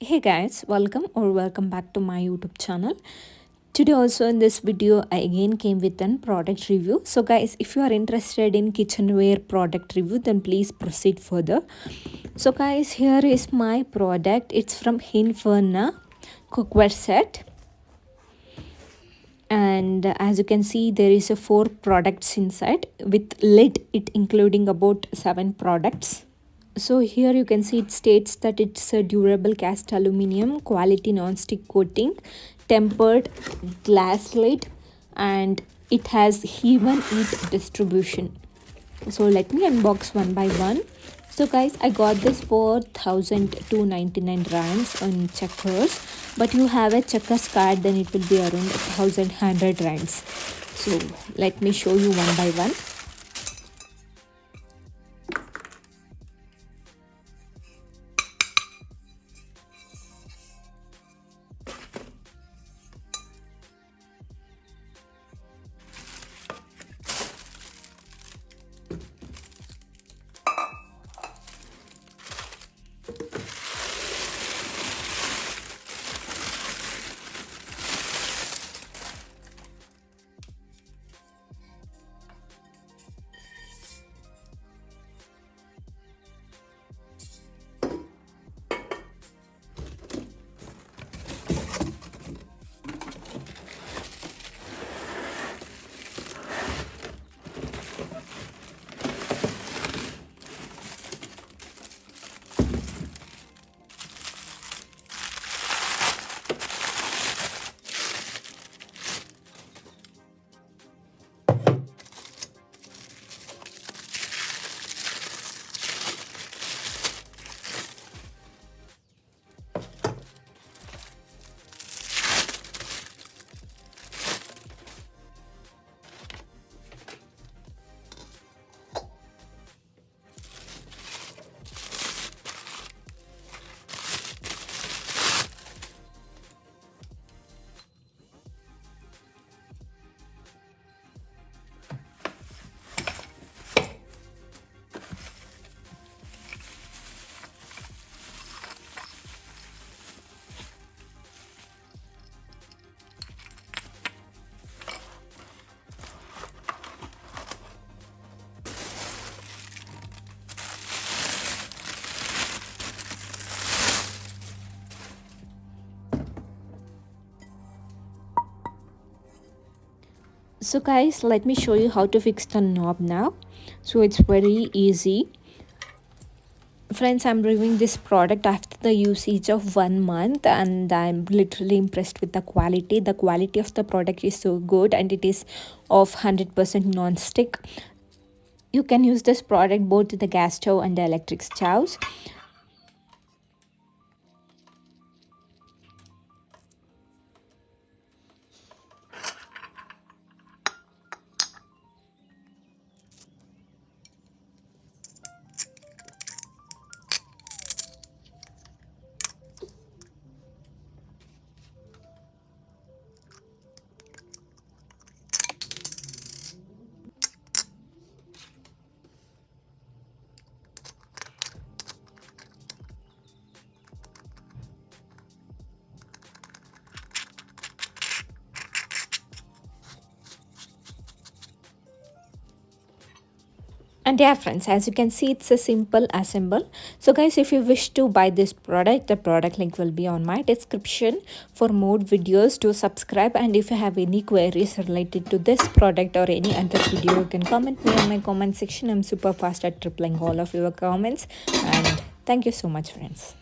Hey guys, welcome back to my YouTube channel. Today also in this video I again came with an product review. So guys, if you are interested in kitchenware product review, then please proceed further. So guys, here is my product. It's from Inferna cookware set. And as you can see, there is a 4 products inside with lid, it including about 7 products. So here you can see it states that it's a durable cast aluminium quality non-stick coating, tempered glass lid, and it has even heat distribution. So let me unbox one by one. So guys, I got this for 1299 rands on Checkers, but you have a Checkers card, then it will be around 1100 rands. So let me show you one by one. So guys, let me show you how to fix the knob now. So it's very easy. Friends, I'm reviewing this product after the usage of 1 month and I'm literally impressed with the quality. The quality of the product is so good and it is of 100% non-stick. You can use this product both with the gas stove and the electric stoves. And yeah friends, as you can see, it's a simple assemble. So guys, if you wish to buy this product, the product link will be on my description. For more videos, do subscribe, and if you have any queries related to this product or any other video, you can comment me on my comment section. I'm super fast at replying all of your comments, and thank you so much friends.